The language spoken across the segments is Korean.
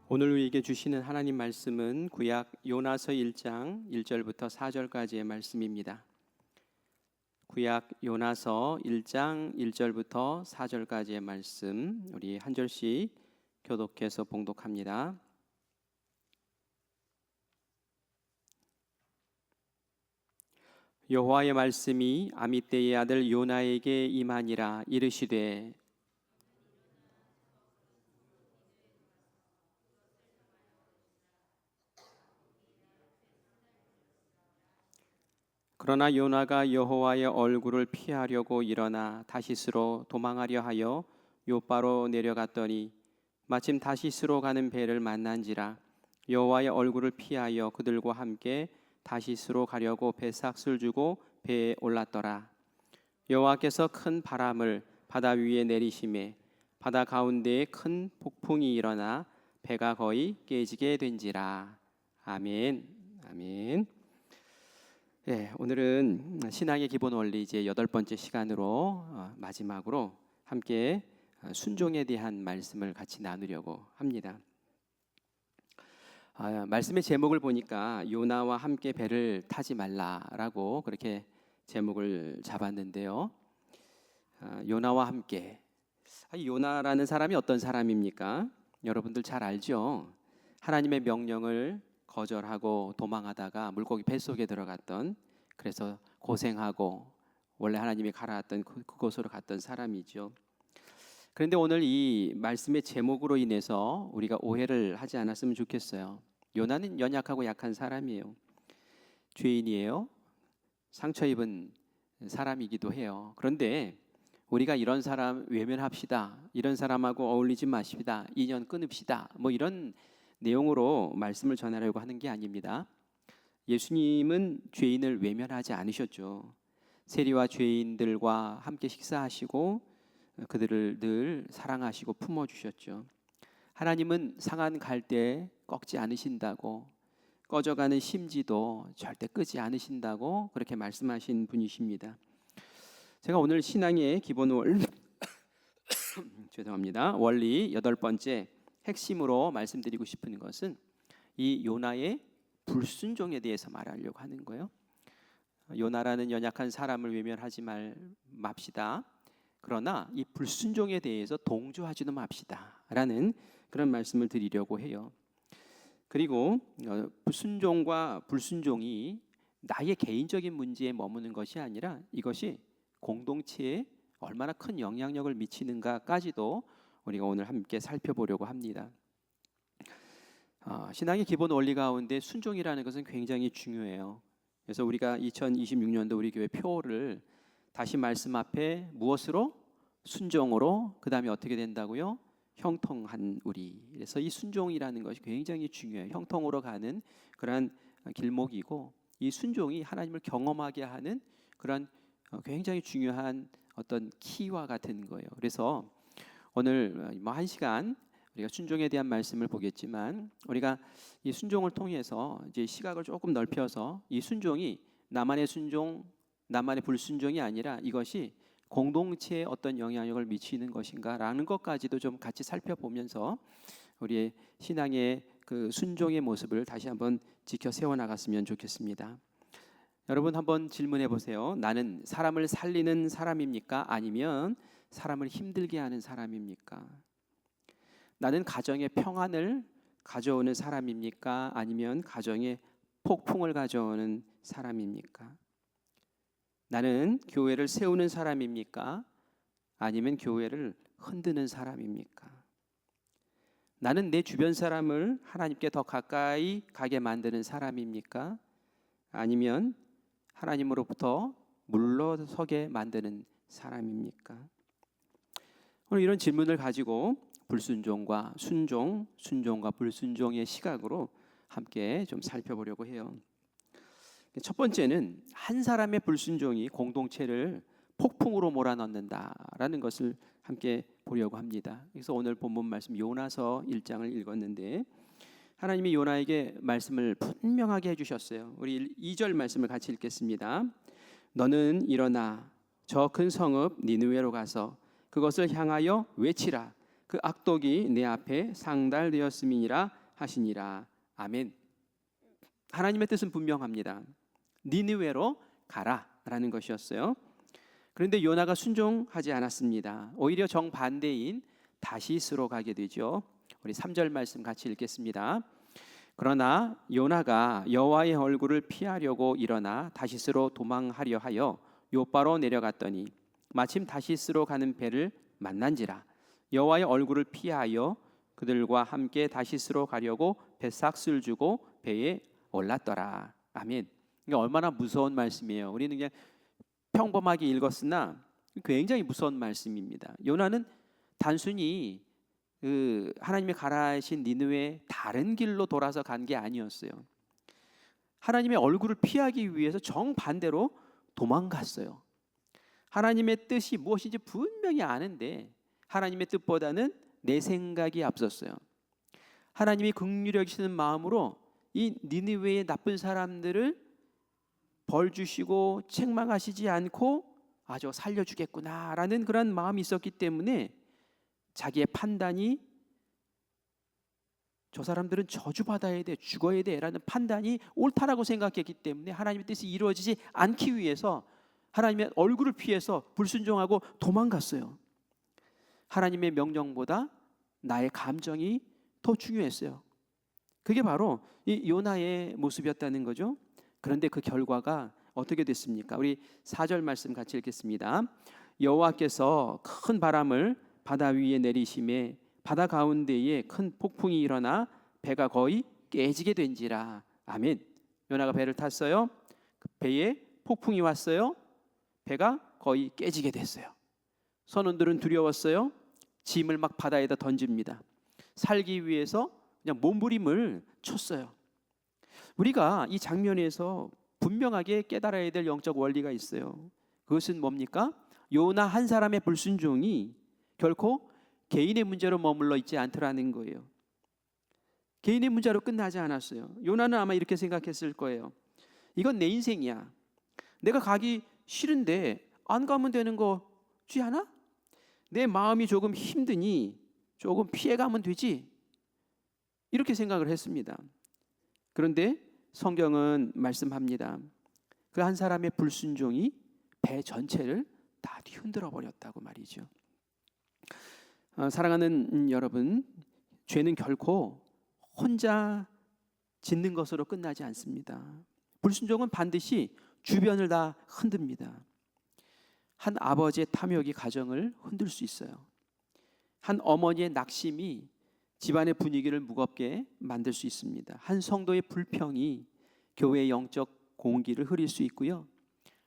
오늘 우리에게 주시는 하나님 말씀은 구약 요나서 1장 1절부터 4절까지의 말씀입니다. 구약 요나서 1장 1절부터 4절까지의 말씀, 우리 한 절씩 교독해서 봉독합니다. 여호와의 말씀이 아미떼의 아들 요나에게 임하니라. 이르시되 그러나 요나가 여호와의 얼굴을 피하려고 일어나 다시스로 도망하려 하여 요바로 내려갔더니 마침 다시스로 가는 배를 만난지라. 여호와의 얼굴을 피하여 그들과 함께 다시스로 가려고 배삭을 주고 배에 올랐더라. 여호와께서 큰 바람을 바다 위에 내리심에 바다 가운데에 큰 폭풍이 일어나 배가 거의 깨지게 된지라. 아멘. 아멘. 네, 오늘은 신앙의 기본 원리 이제 8번째 시간으로 마지막으로 함께 순종에 대한 말씀을 같이 나누려고 합니다. 말씀의 제목을 보니까 요나와 함께 배를 타지 말라라고 그렇게 제목을 잡았는데요. 요나와 함께. 요나라는 사람이 어떤 사람입니까? 여러분들 잘 알죠? 하나님의 명령을 거절하고 도망하다가 물고기 뱃속에 들어갔던, 그래서 고생하고 원래 하나님이 가라왔던 그곳으로 갔던 사람이죠. 그런데 오늘 이 말씀의 제목으로 인해서 우리가 오해를 하지 않았으면 좋겠어요. 요나는 연약하고 약한 사람이에요. 죄인이에요. 상처 입은 사람이기도 해요. 그런데 우리가 이런 사람 외면합시다, 이런 사람하고 어울리지 마십시다, 인연 끊읍시다, 뭐 이런 내용으로 말씀을 전하려고 하는 게 아닙니다. 예수님은 죄인을 외면하지 않으셨죠. 세리와 죄인들과 함께 식사하시고 그들을 늘 사랑하시고 품어주셨죠. 하나님은 상한 갈대 꺾지 않으신다고, 꺼져가는 심지도 절대 끄지 않으신다고 그렇게 말씀하신 분이십니다. 제가 오늘 신앙의 기본 죄송합니다. 원리 8번째 핵심으로 말씀드리고 싶은 것은 이 요나의 불순종에 대해서 말하려고 하는 거예요. 요나라는 연약한 사람을 외면하지 맙시다. 그러나 이 불순종에 대해서 동조하지도 맙시다 라는 그런 말씀을 드리려고 해요. 그리고 순종과 불순종이 나의 개인적인 문제에 머무는 것이 아니라 이것이 공동체에 얼마나 큰 영향력을 미치는가까지도 우리가 오늘 함께 살펴보려고 합니다. 신앙의 기본 원리 가운데 순종이라는 것은 굉장히 중요해요. 그래서 우리가 2026년도 우리 교회 표를 다시 말씀 앞에 무엇으로? 순종으로, 그 다음에 어떻게 된다고요? 형통한 우리. 그래서 이 순종이라는 것이 굉장히 중요해요. 형통으로 가는 그러한 길목이고, 이 순종이 하나님을 경험하게 하는 그런 굉장히 중요한 어떤 키와 같은 거예요. 그래서 오늘 뭐 1시간 우리가 순종에 대한 말씀을 보겠지만, 우리가 이 순종을 통해서 이제 시각을 조금 넓혀서 이 순종이 나만의 순종, 나만의 불순종이 아니라 이것이 공동체에 어떤 영향력을 미치는 것인가라는 것까지도 좀 같이 살펴보면서 우리의 신앙의 그 순종의 모습을 다시 한번 지켜 세워나갔으면 좋겠습니다. 여러분 한번 질문해 보세요. 나는 사람을 살리는 사람입니까? 아니면 사람을 힘들게 하는 사람입니까? 나는 가정의 평안을 가져오는 사람입니까? 아니면 가정의 폭풍을 가져오는 사람입니까? 나는 교회를 세우는 사람입니까? 아니면 교회를 흔드는 사람입니까? 나는 내 주변 사람을 하나님께 더 가까이 가게 만드는 사람입니까? 아니면 하나님으로부터 물러서게 만드는 사람입니까? 오늘 이런 질문을 가지고 불순종과 순종, 순종과 불순종의 시각으로 함께 좀 살펴보려고 해요. 첫 번째는 한 사람의 불순종이 공동체를 폭풍으로 몰아넣는다라는 것을 함께 보려고 합니다. 그래서 오늘 본문 말씀 요나서 1장을 읽었는데, 하나님이 요나에게 말씀을 분명하게 해주셨어요. 우리 2절 말씀을 같이 읽겠습니다. 너는 일어나 저 큰 성읍 니느웨로 가서 그것을 향하여 외치라. 그 악독이 내 앞에 상달되었음이니라 하시니라. 아멘. 하나님의 뜻은 분명합니다. 니느웨로 가라라는 것이었어요. 그런데 요나가 순종하지 않았습니다. 오히려 정반대인 다시스로 가게 되죠. 우리 3절 말씀 같이 읽겠습니다. 그러나 요나가 여호와의 얼굴을 피하려고 일어나 다시스로 도망하려 하여 요바로 내려갔더니 마침 다시스로 가는 배를 만난지라. 여호와의 얼굴을 피하여 그들과 함께 다시스로 가려고 배삭을 주고 배에 올랐더라. 아멘. 이게 얼마나 무서운 말씀이에요. 우리는 그냥 평범하게 읽었으나 굉장히 무서운 말씀입니다. 요나는 단순히 하나님의 가라 하신 니느웨 다른 길로 돌아서 간 게 아니었어요. 하나님의 얼굴을 피하기 위해서 정반대로 도망갔어요. 하나님의 뜻이 무엇인지 분명히 아는데 하나님의 뜻보다는 내 생각이 앞섰어요. 하나님이 긍휼히 여기시는 마음으로 이 니느웨의 나쁜 사람들을 벌 주시고 책망하시지 않고 저 살려주겠구나라는 그런 마음이 있었기 때문에 자기의 판단이 저 사람들은 저주받아야 돼, 죽어야 돼라는 판단이 옳다라고 생각했기 때문에 하나님의 뜻이 이루어지지 않기 위해서 하나님의 얼굴을 피해서 불순종하고 도망갔어요. 하나님의 명령보다 나의 감정이 더 중요했어요. 그게 바로 이 요나의 모습이었다는 거죠. 그런데 그 결과가 어떻게 됐습니까? 우리 4절 말씀 같이 읽겠습니다. 여호와께서 큰 바람을 바다 위에 내리심에 바다 가운데에 큰 폭풍이 일어나 배가 거의 깨지게 된지라. 아멘. 요나가 배를 탔어요. 그 배에 폭풍이 왔어요. 배가 거의 깨지게 됐어요. 선원들은 두려웠어요. 짐을 막 바다에다 던집니다. 살기 위해서 그냥 몸부림을 쳤어요. 우리가 이 장면에서 분명하게 깨달아야 될 영적 원리가 있어요. 그것은 뭡니까? 요나 한 사람의 불순종이 결코 개인의 문제로 머물러 있지 않더라는 거예요. 개인의 문제로 끝나지 않았어요. 요나는 아마 이렇게 생각했을 거예요. 이건 내 인생이야. 내가 가기 싫은데 안 가면 되는 거지 않아? 내 마음이 조금 힘드니 조금 피해가면 되지. 이렇게 생각을 했습니다. 그런데 성경은 말씀합니다. 그 한 사람의 불순종이 배 전체를 다 뒤흔들어 버렸다고 말이죠. 사랑하는 여러분, 죄는 결코 혼자 짓는 것으로 끝나지 않습니다. 불순종은 반드시 주변을 다 흔듭니다. 한 아버지의 탐욕이 가정을 흔들 수 있어요. 한 어머니의 낙심이 집안의 분위기를 무겁게 만들 수 있습니다. 한 성도의 불평이 교회의 영적 공기를 흐릴 수 있고요.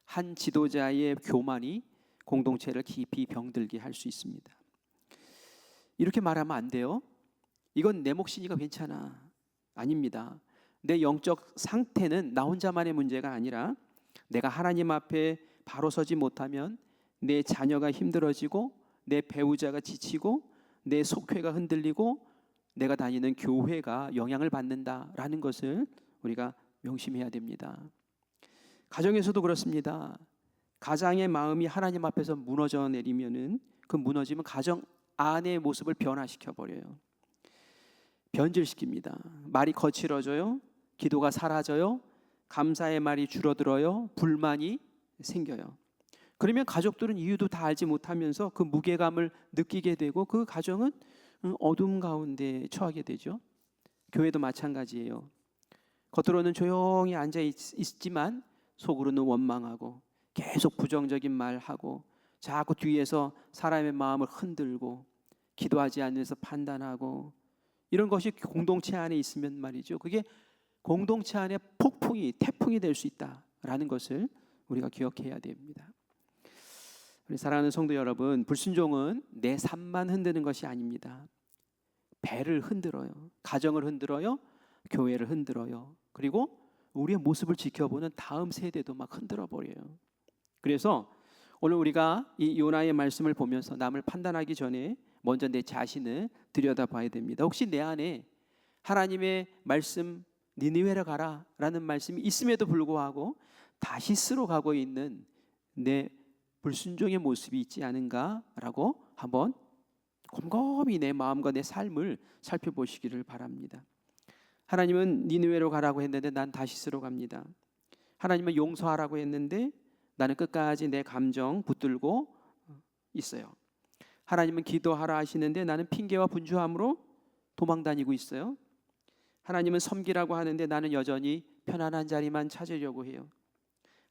한 지도자의 교만이 공동체를 깊이 병들게 할 수 있습니다. 이렇게 말하면 안 돼요. 이건 내 몫이니까 괜찮아. 아닙니다. 내 영적 상태는 나 혼자만의 문제가 아니라 내가 하나님 앞에 바로 서지 못하면 내 자녀가 힘들어지고 내 배우자가 지치고 내 속회가 흔들리고 내가 다니는 교회가 영향을 받는다라는 것을 우리가 명심해야 됩니다. 가정에서도 그렇습니다. 가장의 마음이 하나님 앞에서 무너져 내리면은 그 무너짐은 가정 안의 모습을 변화시켜 버려요. 변질시킵니다. 말이 거칠어져요. 기도가 사라져요. 감사의 말이 줄어들어요. 불만이 생겨요. 그러면 가족들은 이유도 다 알지 못하면서 그 무게감을 느끼게 되고 그 가정은 어둠 가운데 처하게 되죠. 교회도 마찬가지예요. 겉으로는 조용히 앉아 있지만 속으로는 원망하고 계속 부정적인 말하고 자꾸 뒤에서 사람의 마음을 흔들고 기도하지 않으면서 판단하고 이런 것이 공동체 안에 있으면 말이죠. 그게 공동체 안에 폭풍이 태풍이 될 수 있다라는 것을 우리가 기억해야 됩니다. 우리 사랑하는 성도 여러분, 불순종은 내 삶만 흔드는 것이 아닙니다. 배를 흔들어요. 가정을 흔들어요. 교회를 흔들어요. 그리고 우리의 모습을 지켜보는 다음 세대도 막 흔들어 버려요. 그래서 오늘 우리가 이 요나의 말씀을 보면서 남을 판단하기 전에 먼저 내 자신을 들여다봐야 됩니다. 혹시 내 안에 하나님의 말씀 니느웨로 가라라는 말씀이 있음에도 불구하고 다시스로 가고 있는 내 불순종의 모습이 있지 않은가라고 한번 곰곰이 내 마음과 내 삶을 살펴보시기를 바랍니다. 하나님은 니느웨로 가라고 했는데 난 다시스로 갑니다. 하나님은 용서하라고 했는데 나는 끝까지 내 감정 붙들고 있어요. 하나님은 기도하라 하시는데 나는 핑계와 분주함으로 도망다니고 있어요. 하나님은 섬기라고 하는데 나는 여전히 편안한 자리만 찾으려고 해요.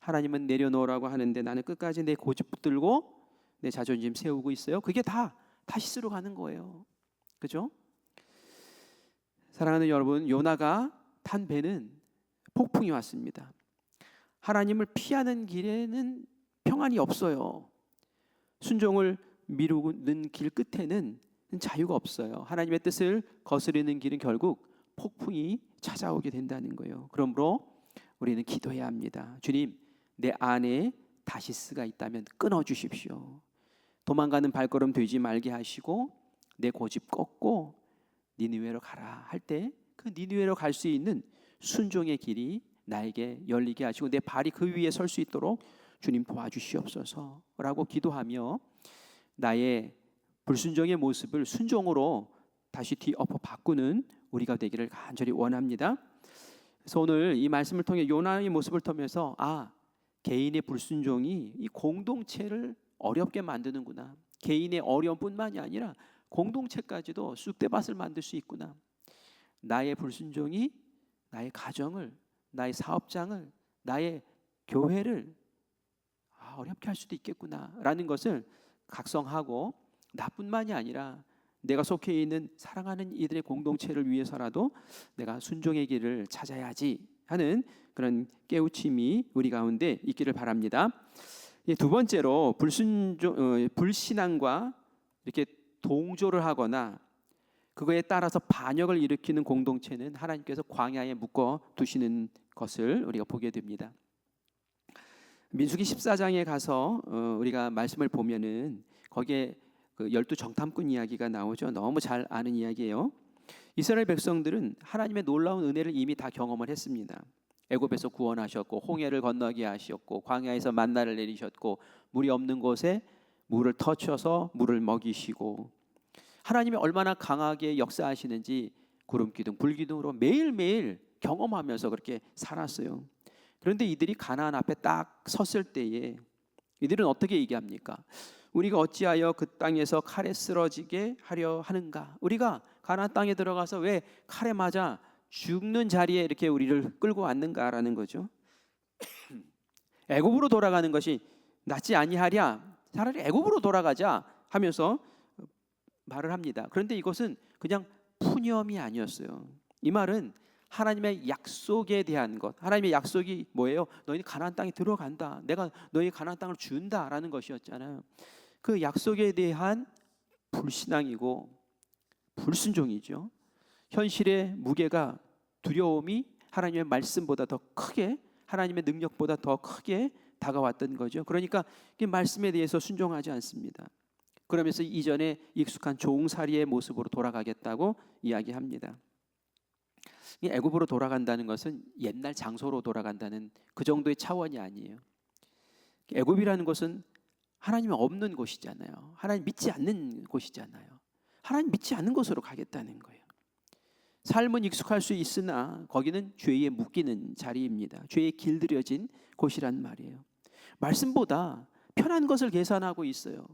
하나님은 내려놓으라고 하는데 나는 끝까지 내 고집 붙들고 내 자존심 세우고 있어요. 그게 다 다시스로 가는 거예요. 그죠? 사랑하는 여러분, 요나가 탄 배는 폭풍이 왔습니다. 하나님을 피하는 길에는 평안이 없어요. 순종을 미루는 길 끝에는 자유가 없어요. 하나님의 뜻을 거스르는 길은 결국 폭풍이 찾아오게 된다는 거예요. 그러므로 우리는 기도해야 합니다. 주님, 내 안에 다시스가 있다면 끊어 주십시오. 도망가는 발걸음 되지 말게 하시고 내 고집 꺾고 니느웨로 가라 할 때 그 니느웨로 갈 수 있는 순종의 길이 나에게 열리게 하시고 내 발이 그 위에 설 수 있도록 주님 도와주시옵소서라고 기도하며 나의 불순종의 모습을 순종으로 다시 뒤엎어 바꾸는 우리가 되기를 간절히 원합니다. 그래서 오늘 이 말씀을 통해 요나의 모습을 통해서 개인의 불순종이 이 공동체를 어렵게 만드는구나. 개인의 어려움뿐만이 아니라 공동체까지도 쑥대밭을 만들 수 있구나. 나의 불순종이 나의 가정을, 나의 사업장을, 나의 교회를 어렵게 할 수도 있겠구나라는 것을 각성하고 나뿐만이 아니라 내가 속해 있는 사랑하는 이들의 공동체를 위해서라도 내가 순종의 길을 찾아야지 하는 그런 깨우침이 우리 가운데 있기를 바랍니다. 두 번째로 불신앙과 이렇게 동조를 하거나 그거에 따라서 반역을 일으키는 공동체는 하나님께서 광야에 묶어 두시는 것을 우리가 보게 됩니다. 민수기 14장에 가서 우리가 말씀을 보면은 거기에 그 12정탐꾼 이야기가 나오죠. 너무 잘 아는 이야기예요. 이스라엘 백성들은 하나님의 놀라운 은혜를 이미 다 경험을 했습니다. 애굽에서 구원하셨고 홍해를 건너게 하셨고 광야에서 만나를 내리셨고 물이 없는 곳에 물을 터쳐서 물을 먹이시고 하나님이 얼마나 강하게 역사하시는지 구름 기둥 불 기둥으로 매일매일 경험하면서 그렇게 살았어요. 그런데 이들이 가나안 앞에 딱 섰을 때에 이들은 어떻게 얘기합니까? 우리가 어찌하여 그 땅에서 칼에 쓰러지게 하려 하는가? 우리가 가나안 땅에 들어가서 왜 칼에 맞아 죽는 자리에 이렇게 우리를 끌고 왔는가라는 거죠. 애굽으로 돌아가는 것이 낫지 아니하랴? 차라리 애굽으로 돌아가자 하면서 말을 합니다. 그런데 이것은 그냥 푸념이 아니었어요. 이 말은 하나님의 약속에 대한 것, 하나님의 약속이 뭐예요? 너희는 가나안 땅에 들어간다. 내가 너희 가나안 땅을 준다라는 것이었잖아요. 그 약속에 대한 불신앙이고 불순종이죠. 현실의 무게가 두려움이 하나님의 말씀보다 더 크게, 하나님의 능력보다 더 크게 다가왔던 거죠. 그러니까 이 말씀에 대해서 순종하지 않습니다. 그러면서 이전에 익숙한 종살이의 모습으로 돌아가겠다고 이야기합니다. 애굽으로 돌아간다는 것은 옛날 장소로 돌아간다는 그 정도의 차원이 아니에요. 애굽이라는 것은 하나님이 없는 곳이잖아요. 하나님 믿지 않는 곳이잖아요. 하나님 믿지 않는 곳으로 가겠다는 거예요. 삶은 익숙할 수 있으나 거기는 죄에 묶이는 자리입니다. 죄에 길들여진 곳이란 말이에요. 말씀보다 편한 것을 계산하고 있어요.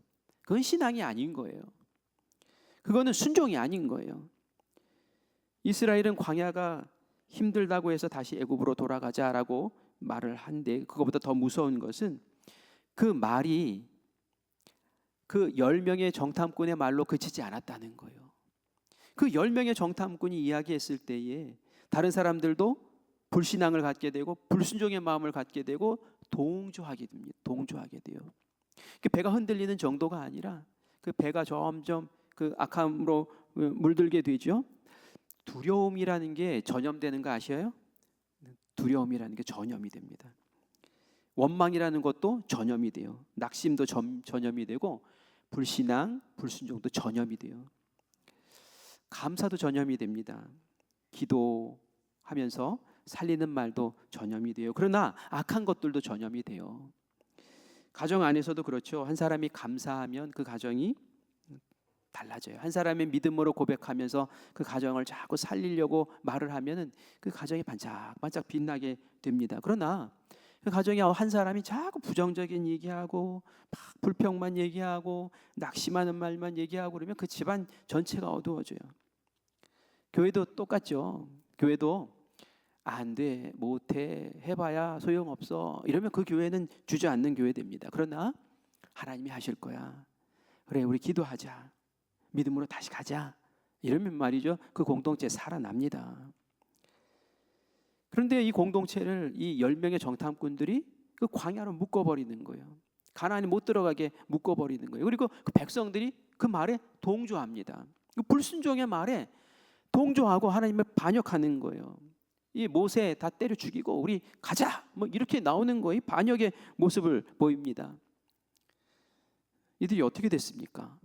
그건 신앙이 아닌 거예요. 그거는 순종이 아닌 거예요. 이스라엘은 광야가 힘들다고 해서 다시 애굽으로 돌아가자라고 말을 한데 그거보다 더 무서운 것은 그 말이 그 10명의 정탐꾼의 말로 그치지 않았다는 거예요. 그 10명의 정탐꾼이 이야기했을 때에 다른 사람들도 불신앙을 갖게 되고 불순종의 마음을 갖게 되고 동조하게 됩니다. 동조하게 돼요. 그 배가 흔들리는 정도가 아니라 그 배가 점점 그 악함으로 물들게 되죠. 두려움이라는 게 전염되는 거 아셔요? 두려움이라는 게 전염이 됩니다. 원망이라는 것도 전염이 돼요. 낙심도 전염이 되고 불신앙, 불순종도 전염이 돼요. 감사도 전염이 됩니다. 기도하면서 살리는 말도 전염이 돼요. 그러나 악한 것들도 전염이 돼요. 가정 안에서도 그렇죠. 한 사람이 감사하면 그 가정이 달라져요. 한 사람의 믿음으로 고백하면서 그 가정을 자꾸 살리려고 말을 하면은 그 가정이 반짝반짝 빛나게 됩니다. 그러나 그 가정에 한 사람이 자꾸 부정적인 얘기하고 막 불평만 얘기하고 낙심하는 말만 얘기하고 그러면 그 집안 전체가 어두워져요. 교회도 똑같죠. 교회도 안 돼, 못해, 해봐야 소용없어 이러면 그 교회는 주저앉는 교회 됩니다. 그러나 하나님이 하실 거야. 그래, 우리 기도하자. 믿음으로 다시 가자. 이러면 말이죠, 그 공동체 살아납니다. 그런데 이 공동체를 이 10명의 정탐꾼들이 그 광야로 묶어버리는 거예요. 가나안에 못 들어가게 묶어버리는 거예요. 그리고 그 백성들이 그 말에 동조합니다. 그 불순종의 말에 동조하고 하나님을 반역하는 거예요. 이 모세 다 때려 죽이고 우리 가자 뭐 이렇게 나오는 거예요. 반역의 모습을 보입니다. 이들이 어떻게 됐습니까?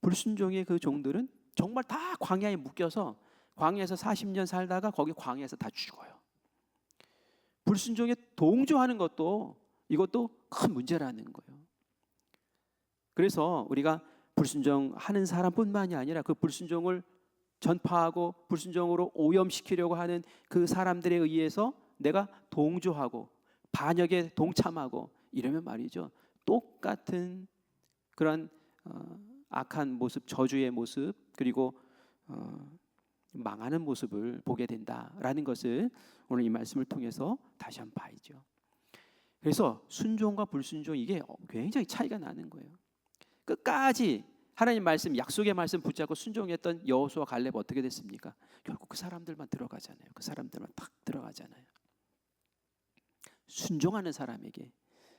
불순종의 그 종들은 정말 다 광야에 묶여서 광야에서 40년 살다가 거기 광야에서 다 죽어요. 불순종에 동조하는 것도 이것도 큰 문제라는 거예요. 그래서 우리가 불순종하는 사람뿐만이 아니라 그 불순종을 전파하고 불순종으로 오염시키려고 하는 그 사람들에 의해서 내가 동조하고 반역에 동참하고 이러면 말이죠, 똑같은 그런 악한 모습, 저주의 모습, 그리고 망하는 모습을 보게 된다라는 것을 오늘 이 말씀을 통해서 다시 한번 봐야죠. 그래서 순종과 불순종 이게 굉장히 차이가 나는 거예요. 끝까지 하나님 말씀, 약속의 말씀 붙잡고 순종했던 여호수아 갈렙 어떻게 됐습니까? 결국 그 사람들만 들어가잖아요. 그 사람들만 딱 들어가잖아요. 순종하는 사람에게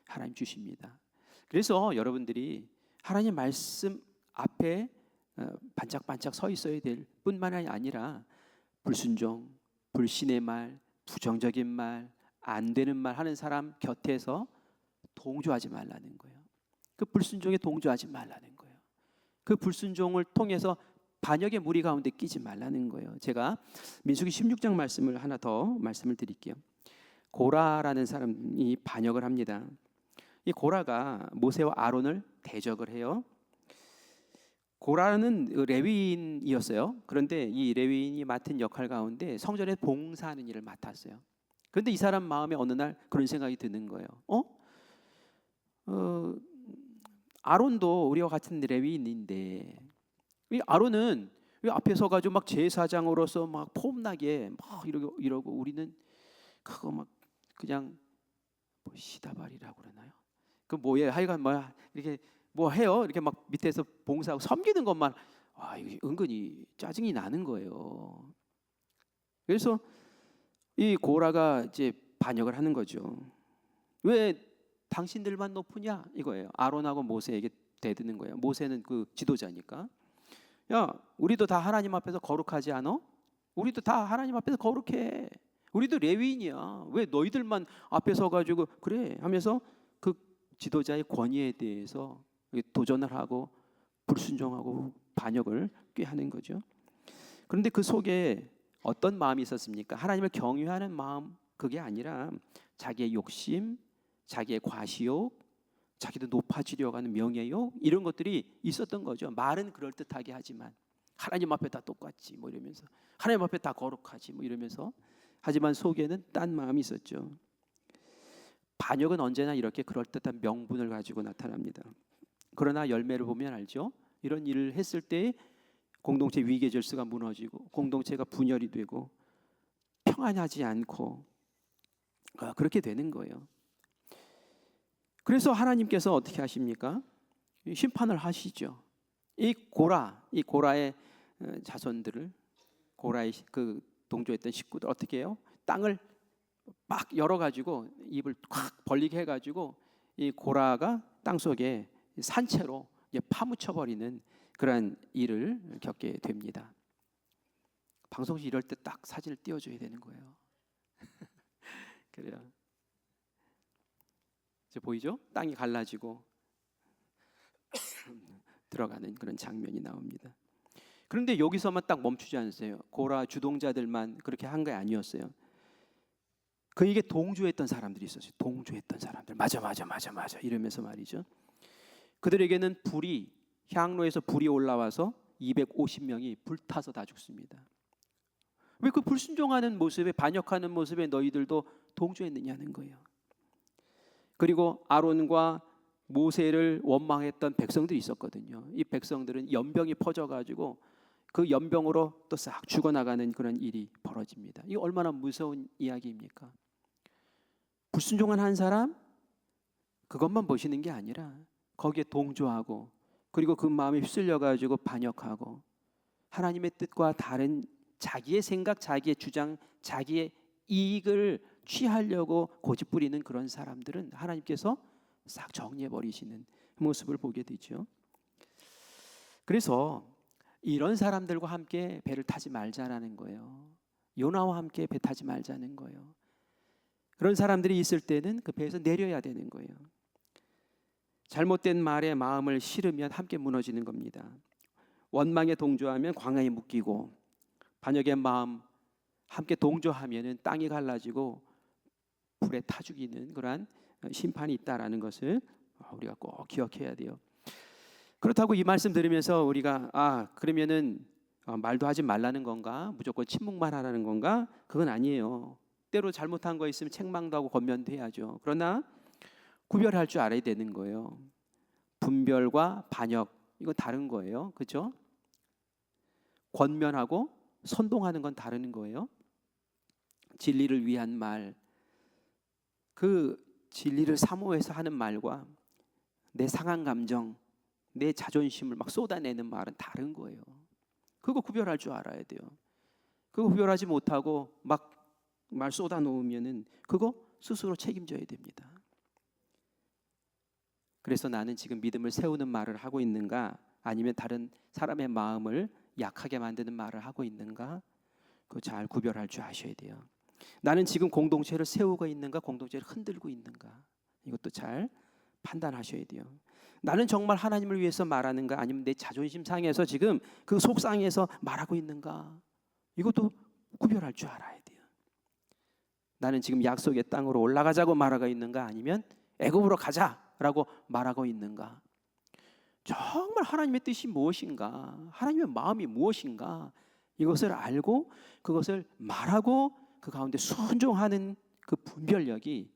하나님 주십니다. 그래서 여러분들이 하나님 말씀 앞에 반짝반짝 서 있어야 될 뿐만이 아니라 불순종, 불신의 말, 부정적인 말, 안 되는 말 하는 사람 곁에서 동조하지 말라는 거예요. 그 불순종에 동조하지 말라는 거예요. 그 불순종을 통해서 반역의 무리 가운데 끼지 말라는 거예요. 제가 민수기 16장 말씀을 하나 더 말씀을 드릴게요. 고라라는 사람이 반역을 합니다. 이 고라가 모세와 아론을 대적을 해요. 고라는 레위인이었어요. 그런데 이 레위인이 맡은 역할 가운데 성전에 봉사하는 일을 맡았어요. 그런데 이 사람 마음에 어느 날 그런 생각이 드는 거예요. 아론도 우리와 같은 레위인인데 이 아론은 왜 앞에 서가지고 막 제사장으로서 막 폼나게 막 이러고 우리는 그거 막 그냥 뭐 시다발이라고 그러나요? 그 뭐예요? 하여간 뭐야 이렇게 뭐 해요? 이렇게 막 밑에서 봉사하고 섬기는 것만 은근히 짜증이 나는 거예요. 그래서 이 고라가 이제 반역을 하는 거죠. 왜 당신들만 높으냐 이거예요. 아론하고 모세에게 대드는 거예요. 모세는 그 지도자니까. 야, 우리도 다 하나님 앞에서 거룩하지 않아? 우리도 다 하나님 앞에서 거룩해. 우리도 레위인이야. 왜 너희들만 앞에 서가지고 그래 하면서 그 지도자의 권위에 대해서 도전을 하고 불순종하고 반역을 꾀하는 거죠. 그런데 그 속에 어떤 마음이 있었습니까? 하나님을 경외하는 마음, 그게 아니라 자기의 욕심, 자기의 과시욕, 자기도 높아지려고 하는 명예욕, 이런 것들이 있었던 거죠. 말은 그럴듯하게 하지만 하나님 앞에 다 똑같지 뭐 이러면서, 하나님 앞에 다 거룩하지 뭐 이러면서, 하지만 속에는 딴 마음이 있었죠. 반역은 언제나 이렇게 그럴듯한 명분을 가지고 나타납니다. 그러나 열매를 보면 알죠. 이런 일을 했을 때 공동체 위계 질서가 무너지고 공동체가 분열이 되고 평안하지 않고 그렇게 되는 거예요. 그래서 하나님께서 어떻게 하십니까? 심판을 하시죠. 이 고라의 자손들을, 고라의 그 동조했던 식구들 어떻게 해요? 땅을 막 열어가지고 입을 확 벌리게 해가지고 이 고라가 땅 속에 산채로 파묻혀버리는 그러한 일을 겪게 됩니다. 방송실 이럴 때 딱 사진을 띄워줘야 되는 거예요. 그래요. 이제 보이죠? 땅이 갈라지고 들어가는 그런 장면이 나옵니다. 그런데 여기서만 딱 멈추지 않으세요. 고라 주동자들만 그렇게 한 게 아니었어요. 그에게 동조했던 사람들이 있었어요. 동조했던 사람들. 맞아 이러면서 말이죠. 그들에게는 불이 향로에서 불이 올라와서 250명이 불타서 다 죽습니다. 왜 그 불순종하는 모습에, 반역하는 모습에 너희들도 동조했느냐는 거예요. 그리고 아론과 모세를 원망했던 백성들이 있었거든요. 이 백성들은 연병이 퍼져가지고 그 연병으로 또 싹 죽어나가는 그런 일이 벌어집니다. 이게 얼마나 무서운 이야기입니까? 불순종한 한 사람, 그것만 보시는 게 아니라 거기에 동조하고, 그리고 그 마음에 휩쓸려가지고 반역하고 하나님의 뜻과 다른 자기의 생각, 자기의 주장, 자기의 이익을 취하려고 고집부리는 그런 사람들은 하나님께서 싹 정리해버리시는 모습을 보게 되죠. 그래서 이런 사람들과 함께 배를 타지 말자라는 거예요. 요나와 함께 배 타지 말자는 거예요. 그런 사람들이 있을 때는 그 배에서 내려야 되는 거예요. 잘못된 말에 마음을 실으면 함께 무너지는 겁니다. 원망에 동조하면 광야에 묶이고, 반역의 마음 함께 동조하면 땅이 갈라지고 불에 타 죽이는 그러한 심판이 있다라는 것을 우리가 꼭 기억해야 돼요. 그렇다고 이 말씀 들으면서 우리가 그러면은 말도 하지 말라는 건가? 무조건 침묵만 하라는 건가? 그건 아니에요. 때로 잘못한 거 있으면 책망도 하고 권면도 해야죠. 그러나 구별할 줄 알아야 되는 거예요. 분별과 반역, 이건 다른 거예요. 그렇죠? 권면하고 선동하는 건 다른 거예요. 진리를 위한 말, 그 진리를 사모해서 하는 말과 내 상한 감정, 내 자존심을 막 쏟아내는 말은 다른 거예요. 그거 구별할 줄 알아야 돼요. 그거 구별하지 못하고 막 말 쏟아놓으면은 그거 스스로 책임져야 됩니다. 그래서 나는 지금 믿음을 세우는 말을 하고 있는가, 아니면 다른 사람의 마음을 약하게 만드는 말을 하고 있는가, 그거 잘 구별할 줄 아셔야 돼요. 나는 지금 공동체를 세우고 있는가, 공동체를 흔들고 있는가, 이것도 잘 판단하셔야 돼요. 나는 정말 하나님을 위해서 말하는가, 아니면 내 자존심 상해서 지금 그 속상해서 말하고 있는가, 이것도 구별할 줄 알아야 돼요. 나는 지금 약속의 땅으로 올라가자고 말하고 있는가, 아니면 애굽으로 가자라고 말하고 있는가, 정말 하나님의 뜻이 무엇인가, 하나님의 마음이 무엇인가, 이것을 알고 그것을 말하고 그 가운데 순종하는 그 분별력이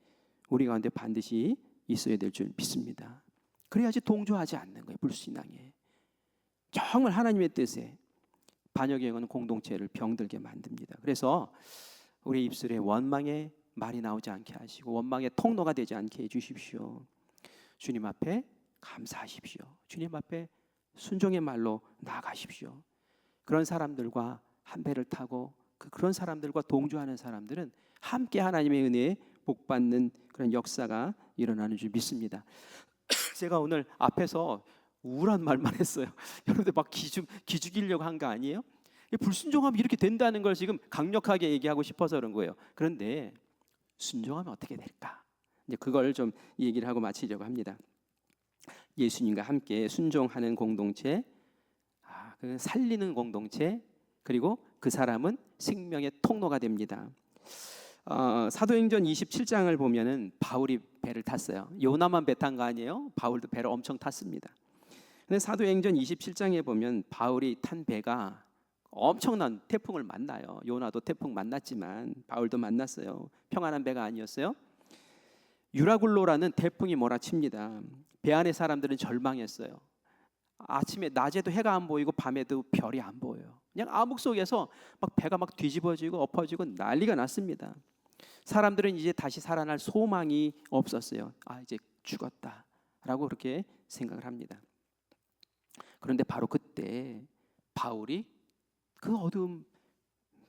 우리 가운데 반드시 있어야 될 줄 믿습니다. 그래야지 동조하지 않는 거예요. 불신앙에 정말 하나님의 뜻에 반역의 영은 공동체를 병들게 만듭니다. 그래서 우리 입술에 원망의 말이 나오지 않게 하시고, 원망의 통로가 되지 않게 해주십시오. 주님 앞에 감사하십시오. 주님 앞에 순종의 말로 나아가십시오. 그런 사람들과 한 배를 타고 그런 사람들과 동조하는 사람들은 함께 하나님의 은혜에 복받는 그런 역사가 일어나는 줄 믿습니다. 제가 오늘 앞에서 우울한 말만 했어요. 여러분들 막 기죽이려고 한 거 아니에요? 불순종하면 이렇게 된다는 걸 지금 강력하게 얘기하고 싶어서 그런 거예요. 그런데 순종하면 어떻게 될까? 이제 그걸 좀 얘기를 하고 마치려고 합니다. 예수님과 함께 순종하는 공동체, 그 살리는 공동체, 그리고 그 사람은 생명의 통로가 됩니다. 사도행전 27장을 보면은 바울이 배를 탔어요. 요나만 배 탄 거 아니에요? 바울도 배를 엄청 탔습니다. 근데 사도행전 27장에 보면 바울이 탄 배가 엄청난 태풍을 만나요. 요나도 태풍 만났지만 바울도 만났어요. 평안한 배가 아니었어요. 유라굴로라는 태풍이 몰아칩니다. 배 안의 사람들은 절망했어요. 아침에 낮에도 해가 안 보이고 밤에도 별이 안 보여요. 그냥 암흑 속에서 막 배가 막 뒤집어지고 엎어지고 난리가 났습니다. 사람들은 이제 다시 살아날 소망이 없었어요. 이제 죽었다라고 그렇게 생각을 합니다. 그런데 바로 그때 바울이 그 어두움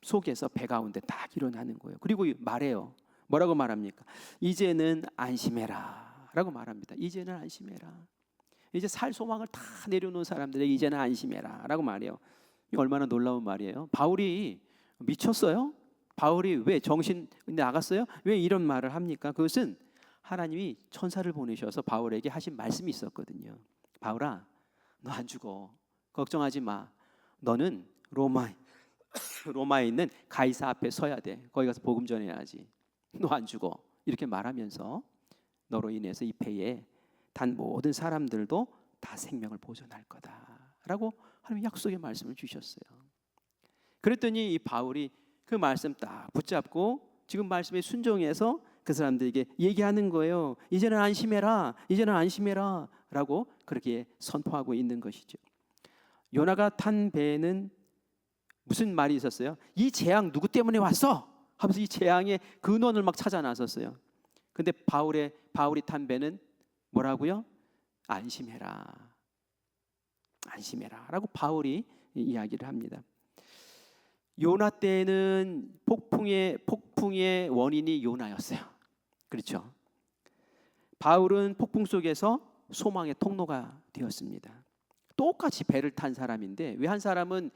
속에서 배 가운데 딱 일어나는 거예요. 그리고 말해요. 뭐라고 말합니까? 이제는 안심해라 라고 말합니다. 이제는 안심해라. 이제 살 소망을 다 내려놓은 사람들에게 이제는 안심해라 라고 말해요. 얼마나 놀라운 말이에요. 바울이 미쳤어요? 바울이 왜 정신 나갔어요? 왜 이런 말을 합니까? 그것은 하나님이 천사를 보내셔서 바울에게 하신 말씀이 있었거든요. 바울아, 너 안 죽어. 걱정하지 마. 너는 로마에 있는 가이사 앞에 서야 돼. 거기 가서 복음 전해야지. 너 안 죽어. 이렇게 말하면서 너로 인해서 이 배에 단 모든 사람들도 다 생명을 보존할 거다라고 하나님 약속의 말씀을 주셨어요. 그랬더니 이 바울이 그 말씀 딱 붙잡고 지금 말씀에 순종해서 그 사람들에게 얘기하는 거예요. 이제는 안심해라, 이제는 안심해라 라고 그렇게 선포하고 있는 것이죠. 요나가 탄 배에는 무슨 말이 있었어요? 이 재앙 누구 때문에 왔어? 하면서 이 재앙의 근원을 막 찾아 나섰어요. 근데 바울이 탄 배는 뭐라고요? 안심해라, 안심해라 라고 바울이 이야기를 합니다. 요나 때는 폭풍의 원인이 요나였어요. 그렇죠? 바울은 폭풍 속에서 소망의 통로가 되었습니다. 똑같이 배를 탄 사람인데 왜 한 사람은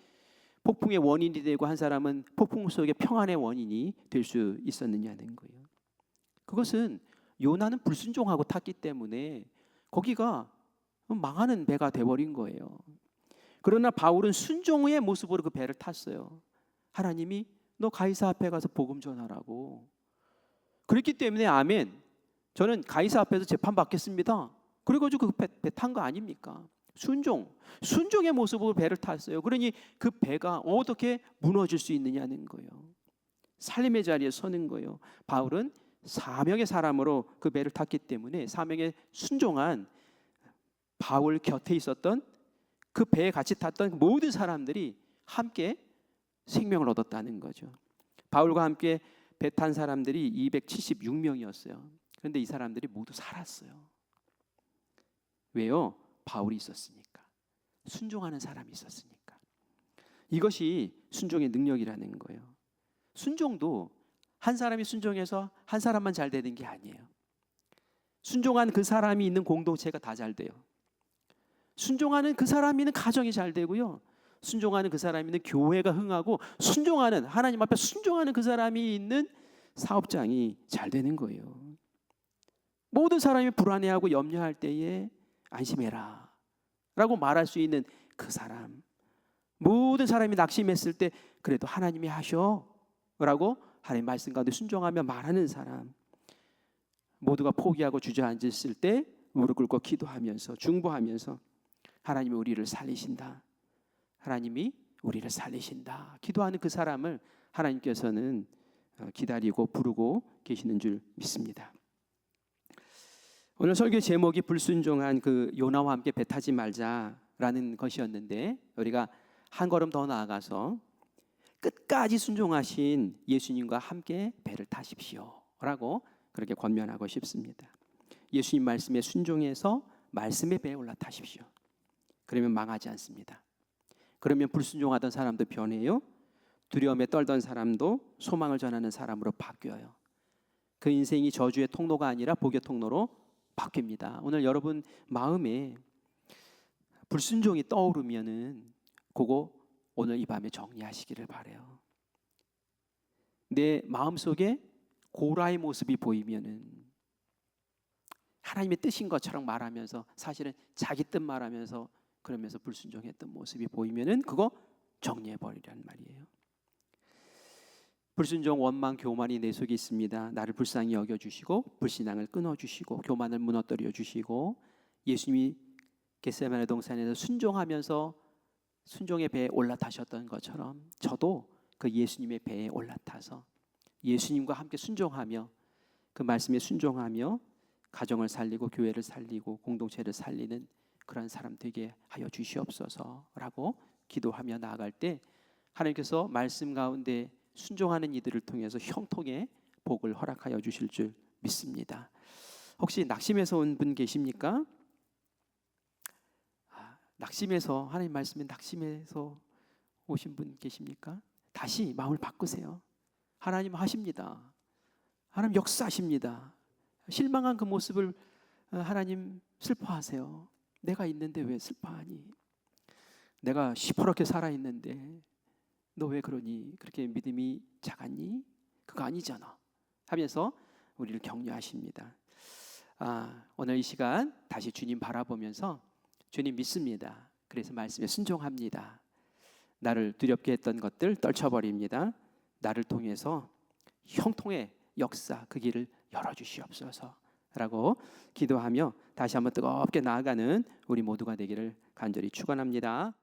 폭풍의 원인이 되고 한 사람은 폭풍 속의 평안의 원인이 될 수 있었느냐는 거예요. 그것은 요나는 불순종하고 탔기 때문에 거기가 망하는 배가 돼버린 거예요. 그러나 바울은 순종의 모습으로 그 배를 탔어요. 하나님이 너 가이사 앞에 가서 복음 전하라고. 그렇기 때문에 아멘. 저는 가이사 앞에서 재판 받겠습니다. 그래가지고 그 배 탄 거 아닙니까? 순종의 모습으로 배를 탔어요. 그러니 그 배가 어떻게 무너질 수 있느냐는 거예요. 살림의 자리에 서는 거예요. 바울은 사명의 사람으로 그 배를 탔기 때문에 사명에 순종한 바울 곁에 있었던 그 배에 같이 탔던 모든 사람들이 함께 생명을 얻었다는 거죠. 바울과 함께 배 탄 사람들이 276명이었어요. 그런데 이 사람들이 모두 살았어요. 왜요? 바울이 있었으니까. 순종하는 사람이 있었으니까. 이것이 순종의 능력이라는 거예요. 순종도 한 사람이 순종해서 한 사람만 잘 되는 게 아니에요. 순종한 그 사람이 있는 공동체가 다 잘 돼요. 순종하는 그 사람이 있는 가정이 잘 되고요. 순종하는 그 사람이 있는 교회가 흥하고 순종하는 하나님 앞에 순종하는 그 사람이 있는 사업장이 잘 되는 거예요. 모든 사람이 불안해하고 염려할 때에 안심해라 라고 말할 수 있는 그 사람, 모든 사람이 낙심했을 때 그래도 하나님이 하셔 라고 하나님 말씀 가운데 순종하며 말하는 사람, 모두가 포기하고 주저앉았을 때 무릎 꿇고 기도하면서 중보하면서 하나님이 우리를 살리신다, 하나님이 우리를 살리신다 기도하는 그 사람을 하나님께서는 기다리고 부르고 계시는 줄 믿습니다. 오늘 설교 제목이 불순종한 그 요나와 함께 배 타지 말자라는 것이었는데 우리가 한 걸음 더 나아가서 끝까지 순종하신 예수님과 함께 배를 타십시오 라고 그렇게 권면하고 싶습니다. 예수님 말씀에 순종해서 말씀의 배에 올라타십시오. 그러면 망하지 않습니다. 그러면 불순종하던 사람도 변해요. 두려움에 떨던 사람도 소망을 전하는 사람으로 바뀌어요. 그 인생이 저주의 통로가 아니라 복의 통로로 바뀝니다. 오늘 여러분 마음에 불순종이 떠오르면은 그거 오늘 이 밤에 정리하시기를 바라요. 내 마음속에 고라의 모습이 보이면은 하나님의 뜻인 것처럼 말하면서 사실은 자기 뜻 말하면서 그러면서 불순종했던 모습이 보이면은 그거 정리해 버리란 말이에요. 불순종, 원망, 교만이 내 속에 있습니다. 나를 불쌍히 여겨주시고 불신앙을 끊어주시고 교만을 무너뜨려 주시고 예수님이 겟세마네 동산에서 순종하면서 순종의 배에 올라타셨던 것처럼 저도 그 예수님의 배에 올라타서 예수님과 함께 순종하며 그 말씀에 순종하며 가정을 살리고 교회를 살리고 공동체를 살리는 그런 사람 되게 하여 주시옵소서라고 기도하며 나아갈 때 하나님께서 말씀 가운데 순종하는 이들을 통해서 형통의 복을 허락하여 주실 줄 믿습니다. 혹시 낙심해서 온 분 계십니까? 낙심해서 하나님 말씀에 낙심해서 오신 분 계십니까? 다시 마음을 바꾸세요. 하나님 하십니다. 하나님 역사하십니다. 실망한 그 모습을 하나님 슬퍼하세요. 내가 있는데 왜 슬퍼하니? 내가 시퍼렇게 살아있는데 너 왜 그러니? 그렇게 믿음이 작았니? 그거 아니잖아 하면서 우리를 격려하십니다. 오늘 이 시간 다시 주님 바라보면서 주님 믿습니다. 그래서 말씀에 순종합니다. 나를 두렵게 했던 것들 떨쳐버립니다. 나를 통해서 형통의 역사 그 길을 열어주시옵소서 라고 기도하며 다시 한번 뜨겁게 나아가는 우리 모두가 되기를 간절히 축원합니다.